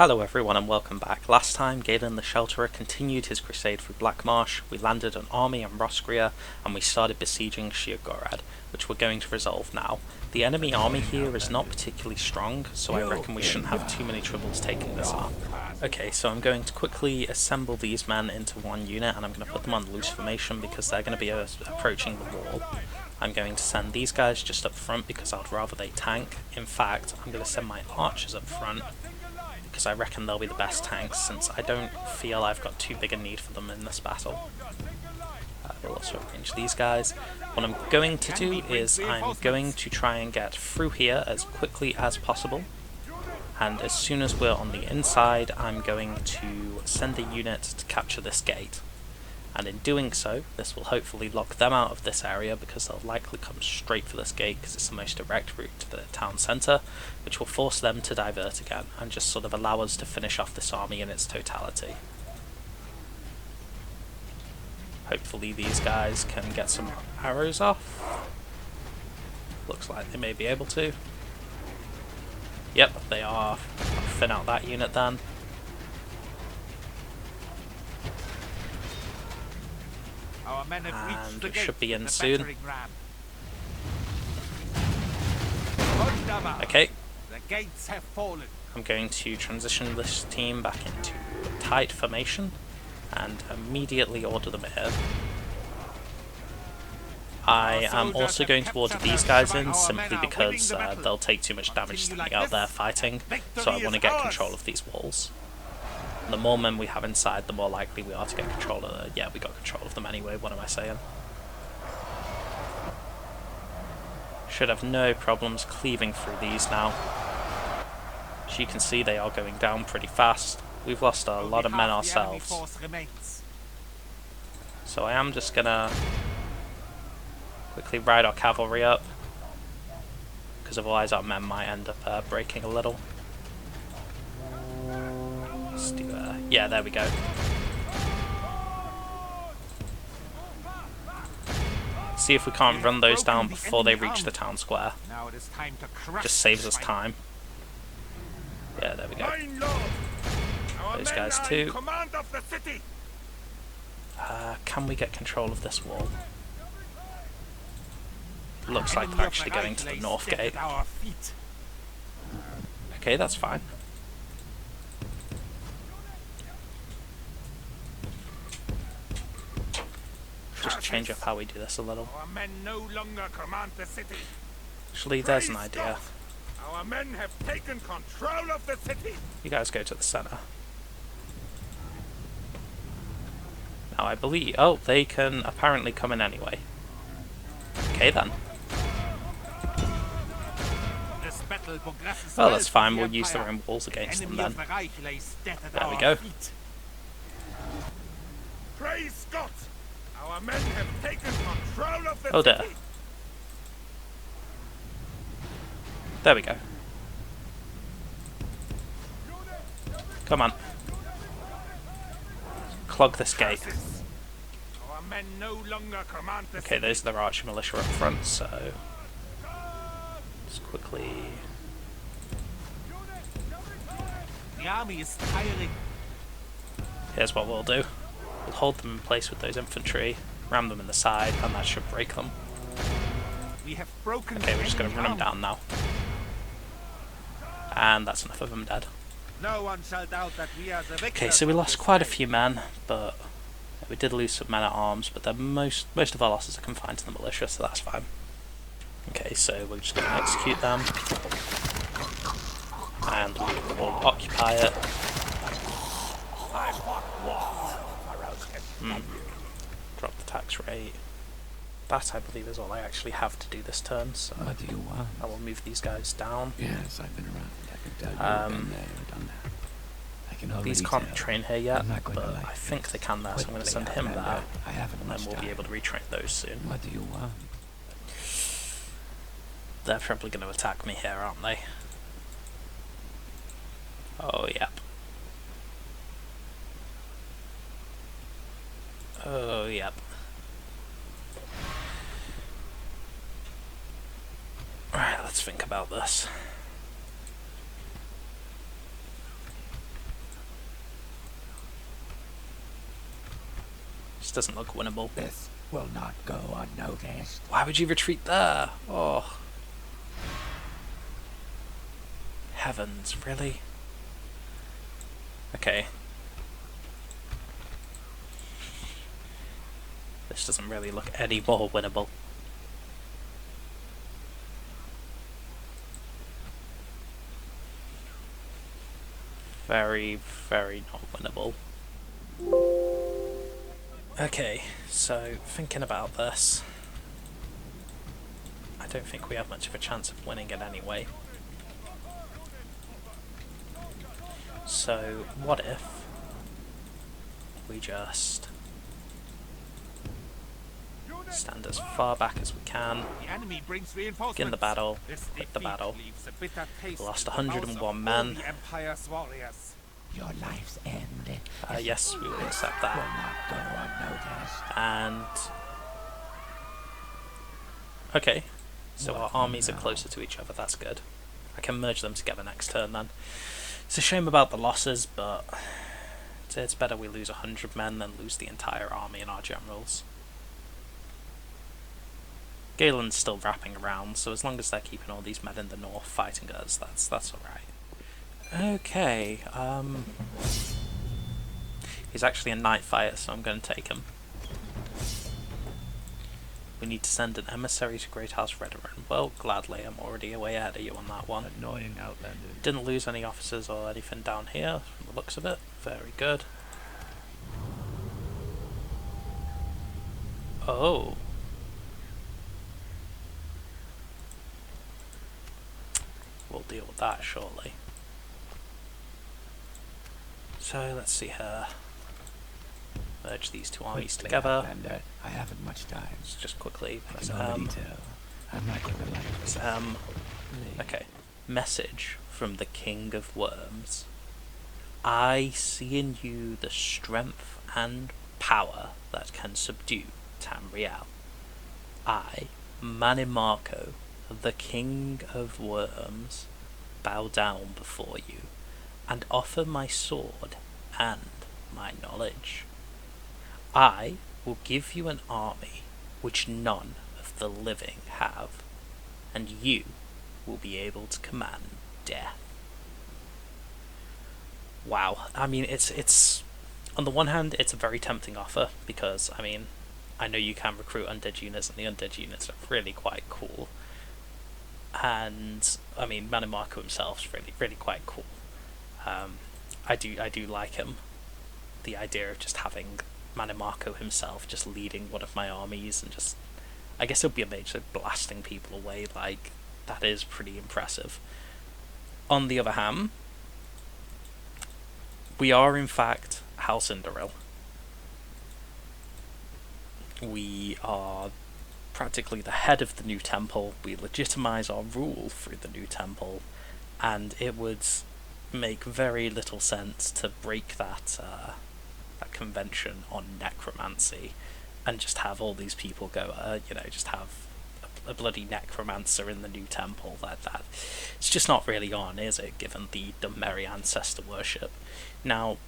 Hello everyone and welcome back. Last time, Galyn the Shelterer continued his crusade through Blackmarsh, we landed an army in Roscria, and we started besieging Sheogorath, which we're going to resolve now. The enemy army here is not particularly strong, so I reckon we shouldn't have too many troubles taking this on. Okay, so I'm going to quickly assemble these men into one unit, and I'm going to put them on loose formation because they're going to be approaching the wall. I'm going to send these guys just up front because I'd rather they tank. In fact, I'm going to send my archers up front, because I reckon they'll be the best tanks, since I don't feel I've got too big a need for them in this battle. We'll also arrange these guys. What I'm going to do is I'm going to try and get through here as quickly as possible, and as soon as we're on the inside I'm going to send a unit to capture this gate. And in doing so, this will hopefully lock them out of this area because they'll likely come straight for this gate because it's the most direct route to the town centre, which will force them to divert again and just sort of allow us to finish off this army in its totality. Hopefully these guys can get some arrows off. Looks like they may be able to. Yep, they are. I'll thin out that unit then. And it should be in soon. Okay. I'm going to transition this team back into tight formation and immediately order them in. I am also going to order these guys in simply because they'll take too much damage standing out there fighting, so I want to get control of these walls. The more men we have inside, the more likely we are to get control of them. Yeah, we got control of them anyway, what am I saying? Should have no problems cleaving through these now. As you can see, they are going down pretty fast. We've lost a lot of men ourselves. So I am just gonna quickly ride our cavalry up, because otherwise our men might end up breaking a little. Yeah, there we go. See if we can't run those down before they reach the town square. Just saves us time. Yeah, there we go. Those guys too. Can we get control of this wall? Looks like they're actually going to the north gate. Okay, that's fine. Just change up how we do this a little. Actually, there's an idea. Our men have taken control of the city. You guys go to the center. Now I believe... Oh, they can apparently come in anyway. Okay then. Well, that's fine. We'll use their own walls against them then. There we go. Praise God! Our men have taken control of the Oh dear. city. There we go. Come on. Clog this gate. Our men no longer command the Okay, there's their archer militia up front, so... Just quickly... The army is tiring. Here's what we'll do. We'll hold them in place with those infantry, ram them in the side, and that should break them. We have broken. Okay, we're just going to run them down now. And that's enough of them dead. No one shall doubt that we are the victors. Okay, so we lost quite a few men, but we did lose some men at arms, but they're most of our losses are confined to the militia, so that's fine. Okay, so we're just going to execute them. And we'll occupy it. Drop the tax rate. That, I believe, is all I actually have to do this turn, so what do you want? I will move these guys down. Yes, I've been around. I can tell you've been there and done that. I can already These can't tell. train here yet, I'm not going but to like I think they can there, so I'm going to send him there, and then we'll be able to retrain those soon. What do you want? They're probably going to attack me here, aren't they? Oh, yep. Oh, yep. Right, let's think about this. This doesn't look winnable. This will not go unnoticed. Why would you retreat there? Oh. Heavens, really? Okay. This doesn't really look any more winnable. Very, very not winnable. Okay, so thinking about this, I don't think we have much of a chance of winning it anyway. So what if we just stand as far back as we can, begin the battle, quit the battle. We lost 101 men. Your life's end. Yes, we will accept that. Will not go unnoticed. And okay, so our armies are closer to each other, that's good. I can merge them together next turn then. It's a shame about the losses, but it's better we lose 100 men than lose the entire army and our generals. Galyn's still wrapping around, so as long as they're keeping all these men in the north fighting us, that's alright. Okay, he's actually a night fighter, so I'm going to take him. We need to send an emissary to Great House Redoran. Well, gladly, I'm already way ahead of you on that one. Annoying outlander. Didn't lose any officers or anything down here, from the looks of it. Very good. Oh. We'll deal with that shortly. So let's see here. Merge these two armies together. I haven't much time. Let's just quickly press I am not going to like press okay. Message from the King of Worms. I see in you the strength and power that can subdue Tamriel. I, Mannimarco, the King of Worms, bow down before you and offer my sword and my knowledge. I will give you an army which none of the living have, and you will be able to command death. Wow, I mean, it's on the one hand, it's a very tempting offer, because, I mean, I know you can recruit undead units, and the undead units are really quite cool. And, I mean, Mannimarco himself is really quite cool. I do like him. The idea of just having Mannimarco himself just leading one of my armies and just, I guess it'll be a mage like blasting people away, like, that is pretty impressive. On the other hand, we are in fact House Indoril. We are practically the head of the new temple. We legitimize our rule through the new temple, and it would make very little sense to break that convention on necromancy and just have all these people go, just have a bloody necromancer in the new temple. That it's just not really on, is it, given the Dumeri ancestor worship. Now,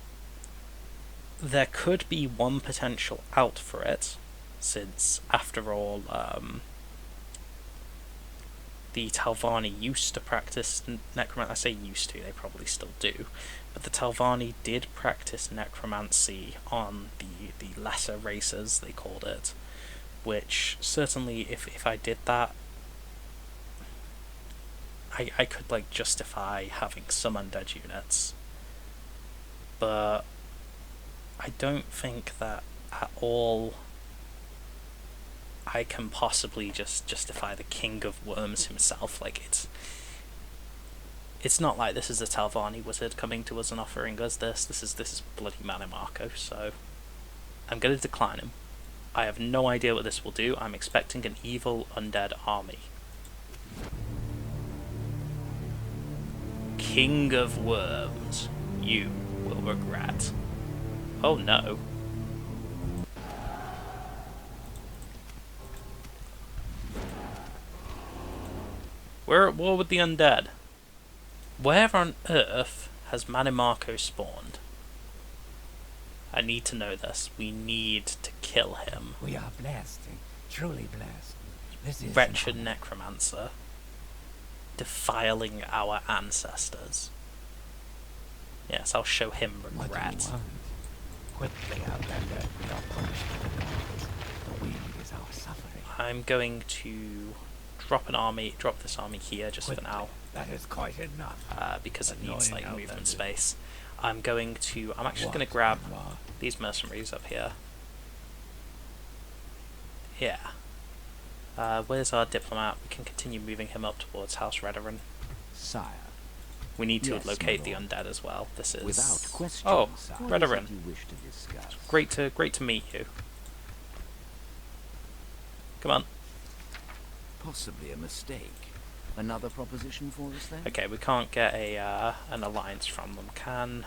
there could be one potential out for it, since, after all, the Talvani used to practice necromancy. I say used to, they probably still do, but the Talvani did practice necromancy on the lesser races, they called it, which certainly, if I did that, I could, like, justify having some undead units, but I don't think that at all I can possibly just justify the King of Worms himself. Like, it's not like this is a Talvani wizard coming to us and offering us this. This is bloody Mannimarco, so I'm going to decline him. I have no idea what this will do. I'm expecting an evil undead army. King of Worms, you will regret. Oh no. We're at war with the undead. Where on earth has Mannimarco spawned? I need to know this. We need to kill him. We are blessed, truly blessed. This is Wretched necromancer. Defiling our ancestors. Yes, I'll show him What do you regret. want? Quickly, Outlander. We are punished by the gods. The wind is our suffering. I'm going to drop this army here just for now. That is quite enough. Because it needs like Annoying movement Outlander. space. I'm actually going to What grab and what? these mercenaries up here. Yeah. Where's our diplomat? We can continue moving him up towards House Redaran. Sire, We need to Yes, locate my the lord. undead as well. This is without question, Oh, sire. Redaran. What is it you wish to discuss? Great to meet you. Come on. Possibly a mistake. Another proposition for us then? Okay, we can't get an alliance from them.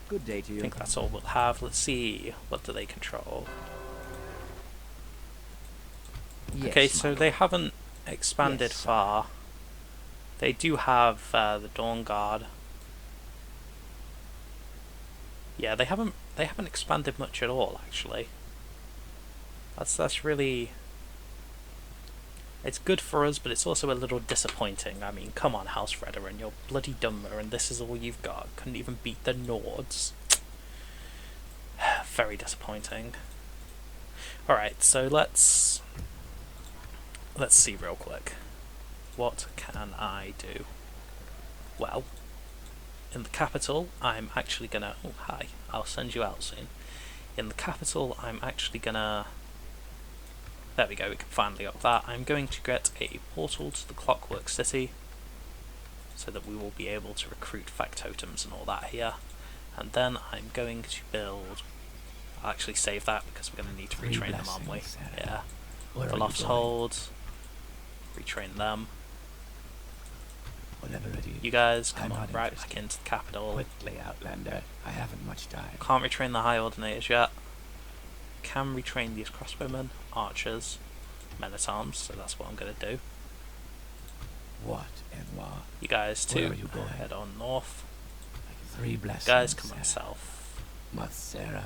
Good day to I you. think that's all we'll have. Let's see. What do they control? Yes, Okay, my so lord. they haven't expanded Yes, sir. far. They do have the Dawn Guard. Yeah, they haven't expanded much at all, actually. That's really. It's good for us, but it's also a little disappointing. I mean, come on, House Redaran, you're bloody dumber, and this is all you've got. Couldn't even beat the Nords. Very disappointing. Alright, so let's see real quick. What can I do? Well, in the capital, I'm actually gonna... Oh, hi. I'll send you out soon. In the capital, I'm actually gonna... There we go, we can finally up that. I'm going to get a portal to the Clockwork City, so that we will be able to recruit Factotums and all that here. And then I'm going to build... I'll actually save that, because we're going to need to retrain them, aren't we? Yeah. Where The are you Lost going? Hold. Retrain them. Whatever it is. You guys, I'm come on, not right interested. back into the capital. Quickly, Outlander. I haven't much time. Can't retrain the High Ordinators yet. Can retrain these crossbowmen, archers, men-at-arms, so that's what I'm going to do. What and what? You guys Where too, are you going? head on north. Like 3 blessings. Guys, come on Sarah. south, Mathsera.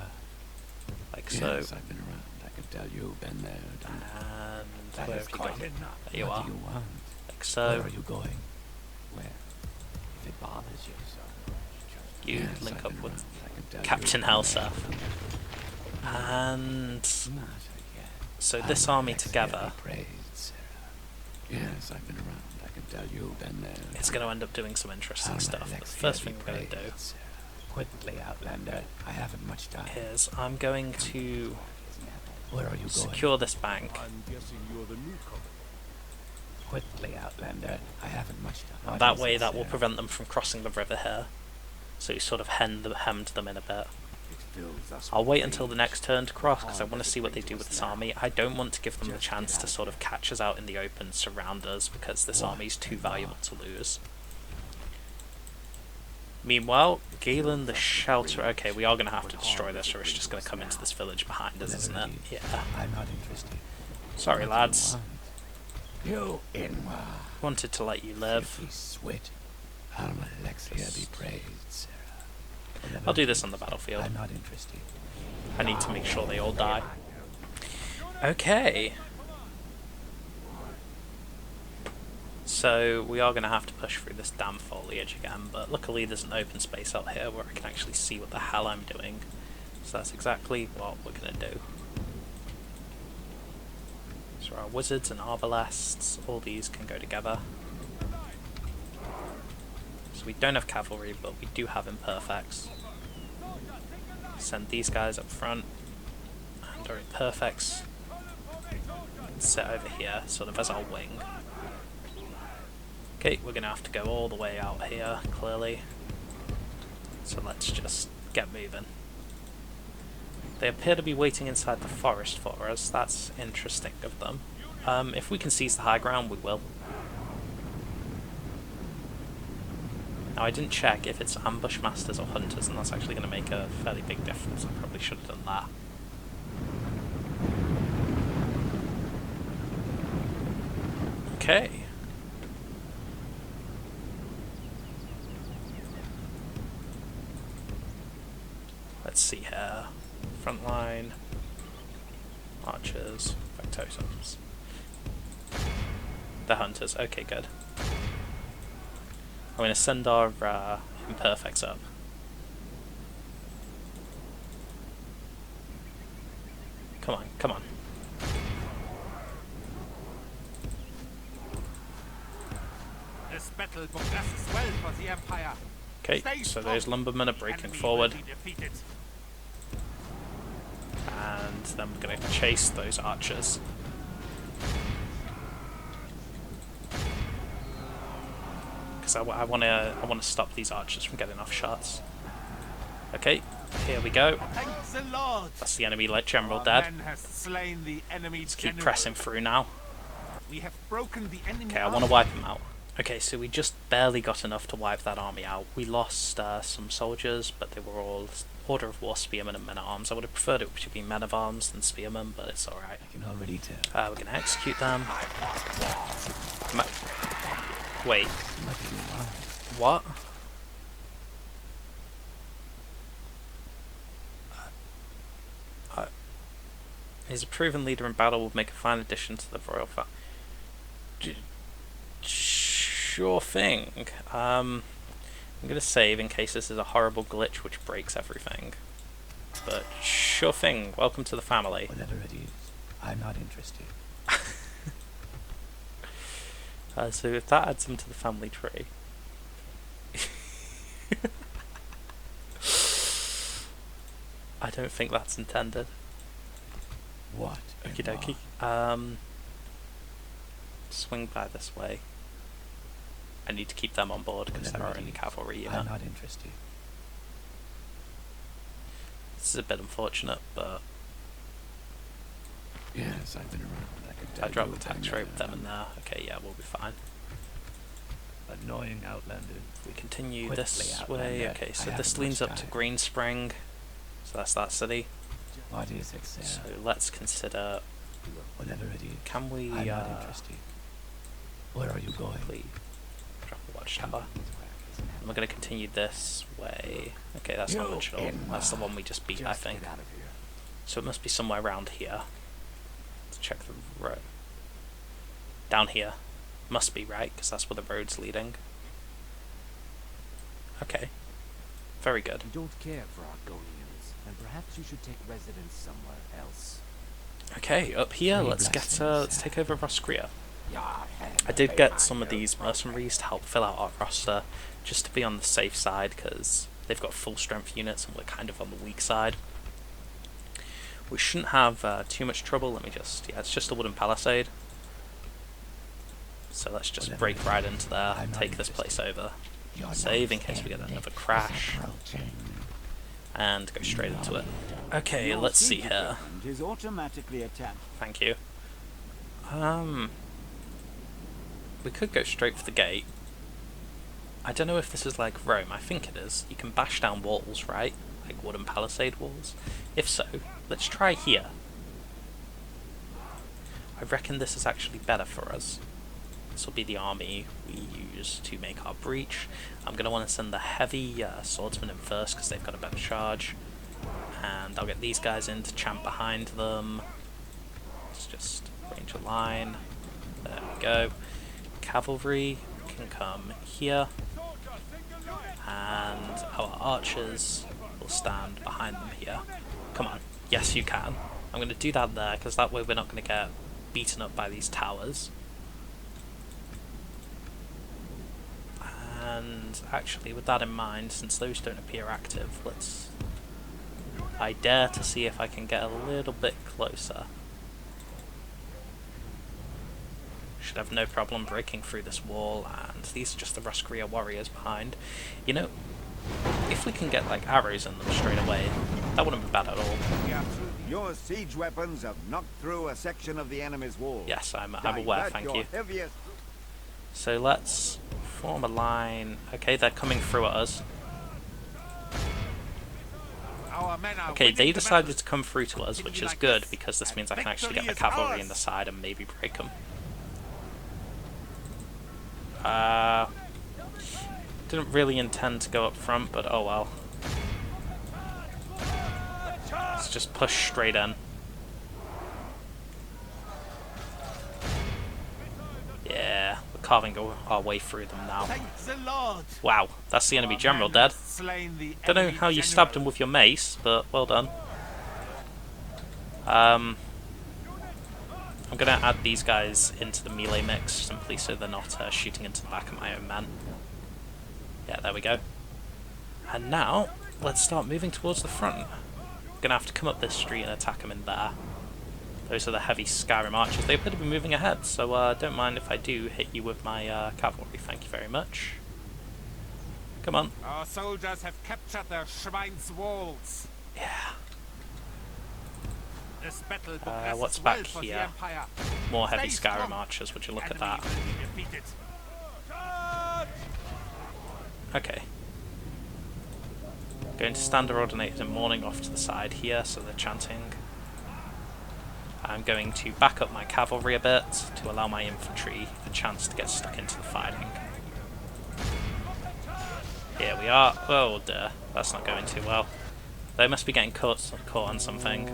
like so. Yes, I've been around. I can tell you, been there, done that. And That where is have you quite gone? enough. There you What are. do you want? Like Where so. are you going? Where? If it bothers you so much, just... You Yes, link I've up been with around. I can tell Captain you, been there, Helseth. done that. And Not again. so this Our army Alexia together, be praised, Sarah. Yes, I've been around. I can tell you, been there. it's done going to end up doing some interesting Our stuff. But the Alexia first be thing we're going to do praised, Sarah. Quickly, Outlander. I haven't much time. is I'm going to Where are you going? secure this bank. I'm guessing you're the newcomer. Quickly, Outlander. I haven't much time. What That is way it, that will Sarah? prevent them from crossing the river here. So you sort of hemmed them in a bit. It fills us I'll with wait until the rage. next turn to cross, because I want to see what they do with this army. I don't want to give them the chance to sort of catch us out in the open, surround us, because this What army's too and valuable what? to lose. Meanwhile, Galyn the Shelter... Okay, we are going to have to destroy this, or it's just going to come into this village behind us, isn't it? Yeah. I'm not interested. Sorry, What do you lads. want? You Inwa. Wanted to let you live. Filthy swit. Our Alexia be praised, Sarah. Whatever I'll do it this is, on the battlefield. I'm not interested. I need to make sure they all die. Okay. So we are going to have to push through this damn foliage again, but luckily there's an open space out here where I can actually see what the hell I'm doing. So that's exactly what we're going to do. So our wizards and arbalests, all these can go together. So we don't have cavalry, but we do have imperfects. Send these guys up front, and our imperfects sit over here, sort of as our wing. Okay, we're going to have to go all the way out here, clearly. So let's just get moving. They appear to be waiting inside the forest for us. That's interesting of them. If we can seize the high ground, we will. Now, I didn't check if it's ambush masters or hunters, and that's actually going to make a fairly big difference. I probably should have done that. Okay. Let's see here. Front line. Archers. Factotums. The hunters. Okay, good. I'm going to send our imperfects up. Come on, come on. This battle progresses well for the Empire. Okay, Stay so strong. those lumbermen are breaking Enemy forward. will be defeated. And then we're going to chase those archers. Because I want to stop these archers from getting off shots. Okay, here we go. Thank the Lord. That's the enemy general Our dead. men have slain the enemy Let's keep general. pressing through now. We have broken the enemy. Okay, I want to wipe them out. Okay, so we just barely got enough to wipe that army out. We lost some soldiers, but they were all Order of War spearmen and men-at-arms. I would have preferred it to be men-of-arms than spearmen, but it's alright. I can already tell. We're going to execute them. Wait. What? He's a proven leader in battle, will make a fine addition to the royal family. Sure thing. I'm going to save in case this is a horrible glitch which breaks everything. But sure thing, welcome to the family. Whatever it is, I'm not interested. So if that adds him to the family tree... I don't think that's intended. What? Okie dokie. Swing by this way. I need to keep them on board because they're our only cavalry unit. I'm not interested. This is a bit unfortunate, but Yes, I've been around. I can tell I dropped you the tax rate with them in there. Okay, yeah, we'll be fine. Annoying Outlander. If we continue Quickly, this Outlander. way, okay, so I this haven't leads much up to time. Green Spring. So that's that city. What is it, sir? So let's consider, Whatever it is, can we I'm not interested. Where are you going? please drop a watchtower? And we're going to continue this way. Okay, that's not much at all. That's the one we just beat, I think. Get out of here. So it must be somewhere around here. Let's check the road. Down here. Must be, right? Because that's where the road's leading. Okay. Very good. You don't care for Argonians, and perhaps you should take residence somewhere else. Okay, up here, Three let's blessings. take over Roscria. I did get some of these mercenaries to help fill out our roster, just to be on the safe side, because they've got full strength units and we're kind of on the weak side. We shouldn't have too much trouble. Let me just, yeah, it's just a wooden palisade. So let's just Whatever break it is, right into there, I'm not take this place interested. over, Your save in case we get another crash, and go straight into it. Okay, let's see here. Is automatically attacked. Thank you. We could go straight for the gate. I don't know if this is like Rome. I think it is. You can bash down walls, right? Like wooden palisade walls. If so, let's try here. I reckon this is actually better for us. This will be the army we use to make our breach. I'm going to want to send the heavy swordsmen in first because they've got a better charge. And I'll get these guys in to champ behind them. Let's just range a line. There we go. Cavalry can come here. And our archers will stand behind them here. Come on. Yes, you can. I'm going to do that there because that way we're not going to get beaten up by these towers. And actually, with that in mind, since those don't appear active, I dare to see if I can get a little bit closer. Should have no problem breaking through this wall, and these are just the Roscria warriors behind. You know, if we can get like arrows in them straight away, that wouldn't be bad at all. Your siege weapons have knocked through a section of the enemy's wall. Yes, I'm aware, thank you. So let's form a line. Okay, they're coming through at us. Our men are Okay, winning they the decided battle. to come through to us, which is good, because this means I can actually get my cavalry in the side and maybe break them. Didn't really intend to go up front, but oh well. Let's just push straight in. Yeah, we're carving our way through them now. Thank the Lord. Wow, that's the enemy Our general men dead. have slain the Don't know enemy how you general. stabbed him with your mace, but well done. I'm gonna add these guys into the melee mix simply so they're not shooting into the back of my own men. Yeah, there we go. And now, let's start moving towards the front. Gonna have to come up this street and attack them in there. Those are the heavy Skyrim archers. They appear to be moving ahead, so don't mind if I do hit you with my cavalry. Thank you very much. Come on. Our soldiers have captured their Schwein's walls. Yeah. This battle progresses What's well back for the here? Empire. More heavy Stay Skyrim strong. archers. Would you look at Enemy that? will be defeated. Charge! Okay. Going to stand ordinated in mourning off to the side here, so they're chanting. I'm going to back up my cavalry a bit to allow my infantry a chance to get stuck into the fighting. Here we are. Oh dear, that's not going too well. They must be getting caught on something.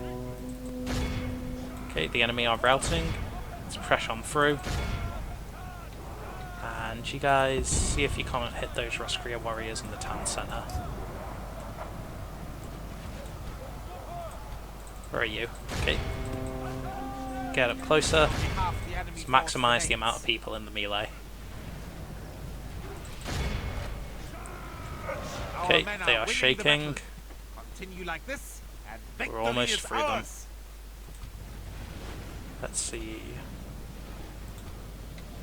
Okay, the enemy are routing. Let's press on through. And you guys see if you can't hit those Roscria warriors in the town centre. Where are you? Okay. Get up closer. Let's maximise the amount of people in the melee. Okay, they are shaking. Continue like this, and We're victory almost is through them. ours. Let's see.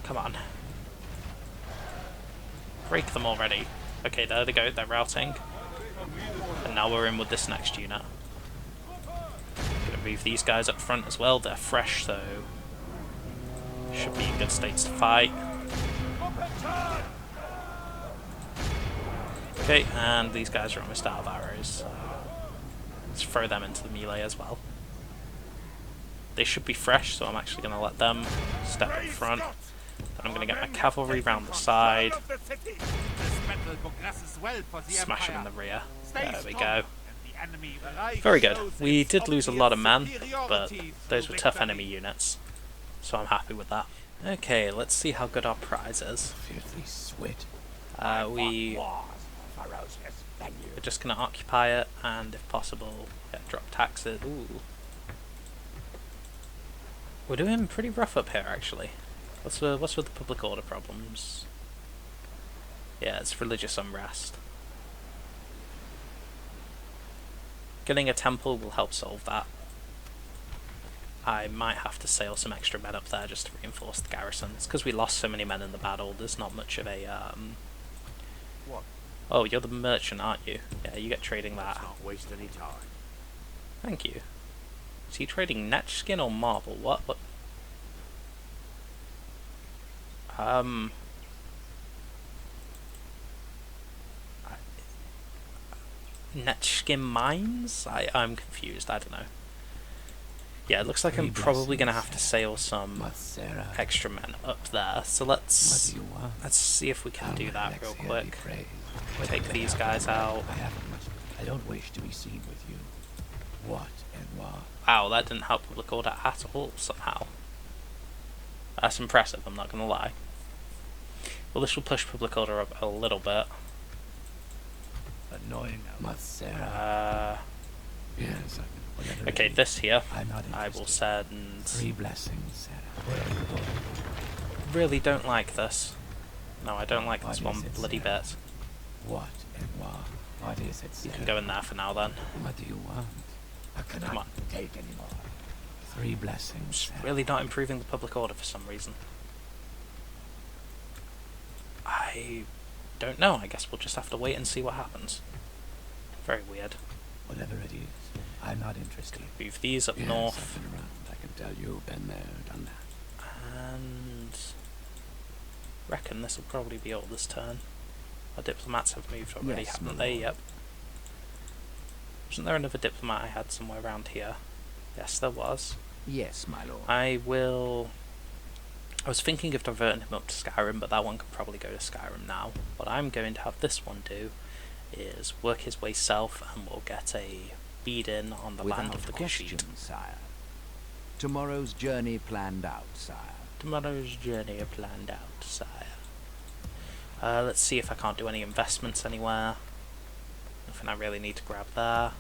Come on. Break them already. Okay, there they go, they're routing. And now we're in with this next unit. Gonna move these guys up front as well, they're fresh, so should be in good states to fight. Okay, and these guys are almost out of arrows, so let's throw them into the melee as well. They should be fresh, so I'm actually going to let them step up front. Then I'm going to get my cavalry round the side, smash them in the rear. There we go. Very good. We did lose a lot of men, but those were tough enemy units, so I'm happy with that. Okay, let's see how good our prize is. Filthy sweat. We're just going to occupy it, and if possible, drop taxes. Ooh. We're doing pretty rough up here, actually. What's with the public order problems? Yeah, it's religious unrest. Getting a temple will help solve that. I might have to sail some extra men up there just to reinforce the garrisons, because we lost so many men in the battle. There's not much of a What? Oh, you're the merchant, aren't you? Yeah, you get trading that. Not waste any time. Thank you. Is he trading net skin or marble? What? Net skin mines? I'm confused. I don't know. Yeah, it looks like I'm probably gonna have to sail some extra men up there. So let's see if we can do that real quick. Take these guys out. I don't wish to be seen with you. What and why? Wow, that didn't help public order at all, somehow. That's impressive, I'm not gonna lie. Well, this will push public order up a little bit. Annoying. Yes. Okay, this here, I'm not I will interested. send... 3 blessings, Sarah. Really don't like this. No, I don't like this What one is it, bloody Sarah? bit. What and why? What is it, You Sarah? can go in there for now then. What do you want? I cannot Come on. take anymore. 3 blessings, Sarah. Really not improving the public order for some reason. I don't know, I guess we'll just have to wait and see what happens. Very weird. Whatever it is, I'm not interested. Move these up Yes, north. I've been around. I can tell you, been there, done that. And reckon this will probably be all this turn. Our diplomats have moved already, Yes, haven't my they? lord. Yep. Wasn't there another diplomat I had somewhere around here? Yes, there was. Yes, my lord. I was thinking of diverting him up to Skyrim, but that one could probably go to Skyrim now. What I'm going to have this one do is work his way south, and we'll get a speed in on the land of the question, Kushite. sire. Tomorrow's journey planned out, sire. Tomorrow's journey are planned out, sire. Let's see if I can't do any investments anywhere. Nothing I really need to grab there.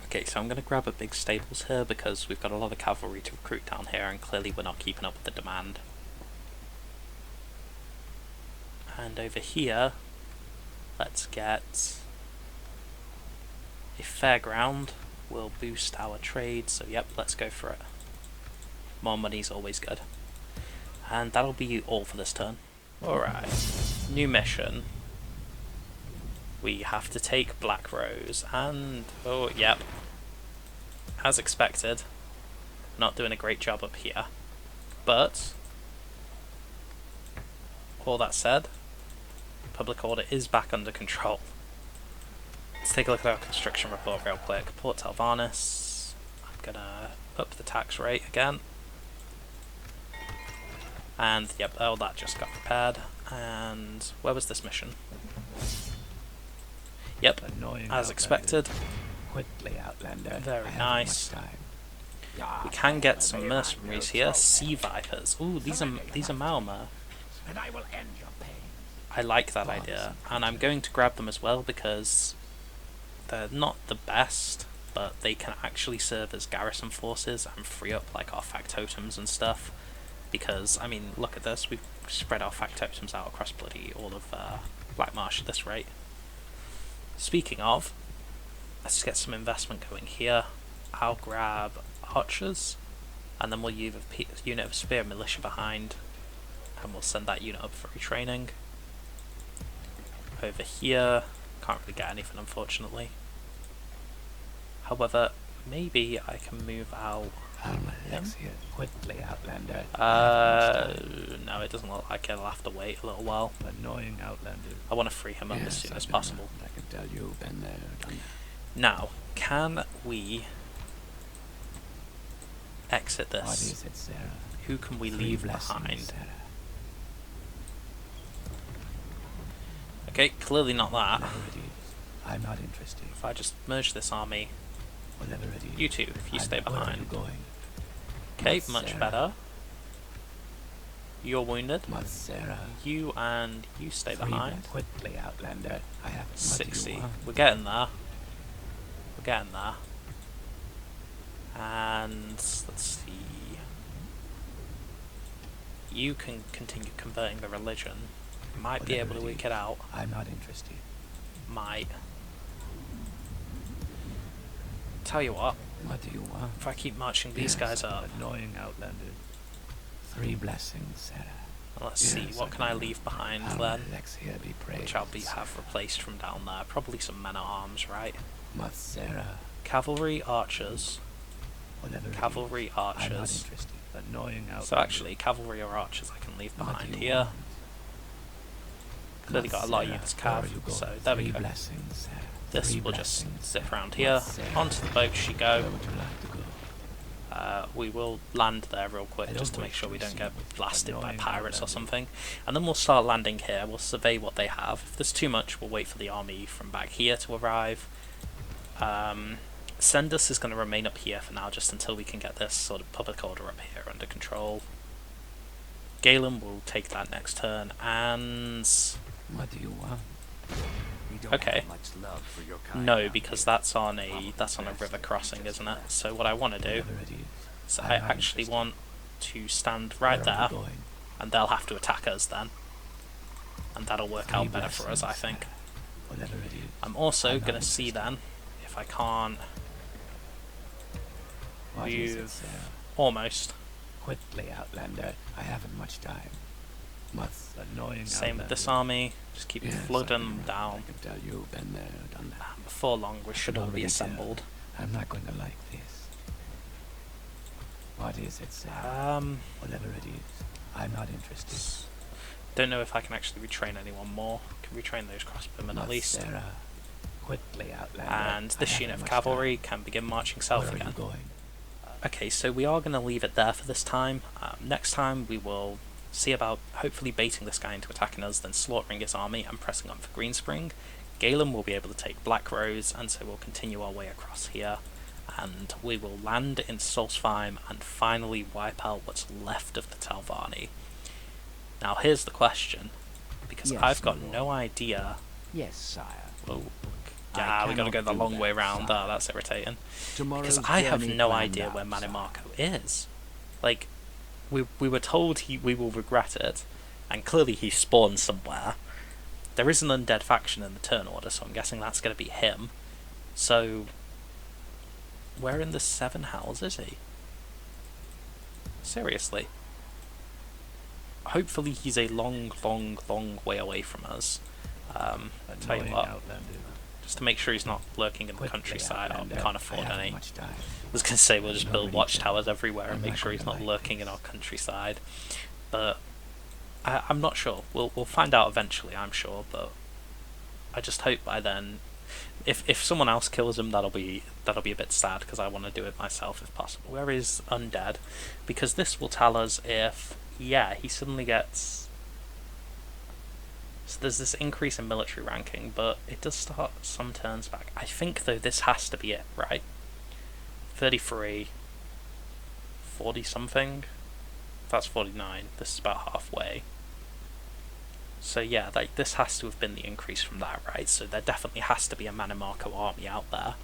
Okay, so I'm going to grab a big stables here because we've got a lot of cavalry to recruit down here and clearly we're not keeping up with the demand. And over here, let's get a fairground. Will boost our trade, so yep, let's go for it. More money's always good. And that'll be all for this turn. Alright, new mission. We have to take Blackrose, and oh yep, as expected, not doing a great job up here. But, all that said, public order is back under control. Let's take a look at our construction report real quick. Port Talvarnis, I'm gonna up the tax rate again. And yep, oh, that just got repaired. And where was this mission? Yep, Annoying as expected. Quickly, Outlander. Very I haven't nice. much time. We can get some mercenaries here. Sea Vipers. Ooh, these are Malma. And I will end your pain. I like that idea, and I'm going to grab them as well because they're not the best, but they can actually serve as garrison forces and free up like our Factotums and stuff. Because, I mean, look at this, we've spread our Factotums out across bloody all of Blackmarsh at this rate. Speaking of, let's get some investment going here. I'll grab archers, and then we'll use a unit of spear militia behind, and we'll send that unit up for retraining. Over here, can't really get anything unfortunately. However, maybe I can move out him. Quickly, Outlander. No, it doesn't look like it'll have to wait a little while. Annoying Outlander. I want to free him up as soon as possible. I can tell you, been there, done that. Now, can we exit What this? is it, Sarah? Who can we Three leave blessings, behind? Sarah. Okay, clearly not that. Whatever it is, I'm not interested. If I just merge this army, Whatever it is, you two, if you I'm stay not where behind. you going. Okay, But much Sarah, better. You're wounded. But Sarah, You and you stay three behind. quickly, Outlander. I have 60. We're getting there. We're getting there. And let's see. You can continue converting the religion. Might be able to work it out. I'm not interested. Might. Tell you what, What do you want? if I keep marching these guys up, Annoying Outlander. Three blessings, Sarah. let's see, Yes, what can I leave behind then? Alexia be praised. Which I'll have replaced from down there. Probably some men at arms, right? But Sarah, Cavalry archers. whatever it Cavalry is, I'm not archers. interested. Annoying Outlander. So actually, cavalry or archers I can leave What do behind you here. want? Clearly got a lot of Sarah, units where are cav, you going? so there we Three go. blessings, Sarah. This Three will just blessings, zip Sarah. around here. Sarah, Onto the boat she go. where would you like to go? We will land there real quick I just don't to make wish sure to we don't receive get with blasted by annoying pirates or Outlander. something. And then we'll start landing here. We'll survey what they have. If there's too much, we'll wait for the army from back here to arrive. Sendus is going to remain up here for now, just until we can get this sort of public order up here under control. Galyn will take that next turn, and What do you want? We don't Okay. have much love for your kind no, out because here. that's on a river crossing, isn't it? So what I want to do Whatever it is, is I'm I not actually interested. want to stand right Where are you there, going? and they'll have to attack us then, and that'll work Three out better for us, I blessings, think. Sarah. Whatever it is, I'm also I'm going to not see interested. then if I can't What is it, move Sarah? almost. Quickly, Outlander. I haven't much time. What's annoying Same with this Outlander? army, just keep Yes, flooding I them can- down. I can tell you, been there, done that. And before long, we should all be Already assembled. I'm not going to like this. What is it, Sarah? Whatever it is, I'm not interested. Don't know if I can actually retrain anyone more. Can retrain those crossbowmen at Not least. Sarah. Quickly, Outlander. And I this haven't unit of much cavalry time. can begin marching Where south are you again. going? Okay, so we are going to leave it there for this time. Next time we will see about hopefully baiting this guy into attacking us, then slaughtering his army and pressing on for Greenspring. Galyn will be able to take Blackrose, and so we'll continue our way across here, and we will land in Solstheim and finally wipe out what's left of the Telvanni. Now here's the question, because Yes, I've got my lord. no idea. Yes, sire. Oh, I yeah, we gotta cannot go the do long that, way round. sire. Oh, that's irritating. Tomorrow's Because I have journey no planned idea out, where sire. Mannimarco is. Like, we were told we will regret it, and clearly he spawned somewhere. There is an undead faction in the turn order, so I'm guessing that's going to be him. So, where in the 7 hells is he? Seriously. Hopefully he's a long, long, long way away from us. I tell you Annoying what, outlander. just to make sure he's not lurking in the Quickly, countryside, I outlander. can't afford I haven't any. much time. I was going to say we'll just build Nobody watchtowers can. everywhere and I'm make not sure he's not gonna like lurking in this. our countryside, but I'm not sure. We'll find out eventually, I'm sure, but I just hope by then, if someone else kills him, that'll be a bit sad, because I want to do it myself if possible. Where is undead? Because this will tell us if, yeah, he suddenly gets. So there's this increase in military ranking, but it does start some turns back. I think, though, this has to be it, right? 33, 40 something. That's 49. This is about halfway. So yeah, like, this has to have been the increase from that, right? So there definitely has to be a Mannimarco army out there.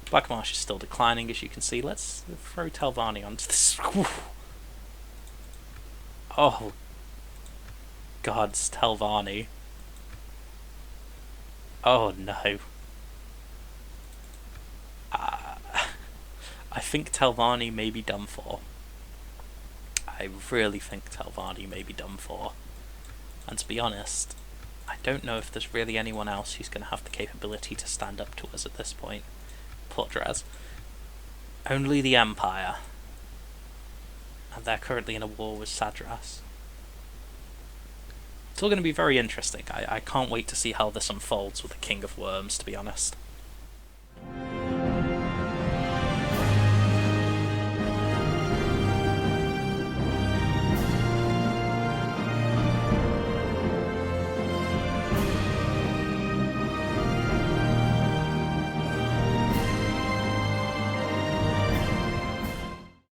Blackmarsh is still declining, as you can see. Let's throw Telvanni onto this. Oh, God's Telvanni. Oh no. I think Telvanni may be done for. I really think Telvanni may be done for. And to be honest, I don't know if there's really anyone else who's going to have the capability to stand up to us at this point. Poor Dres. Only the Empire. And they're currently in a war with Sadras. It's all going to be very interesting. I can't wait to see how this unfolds with the King of Worms, to be honest.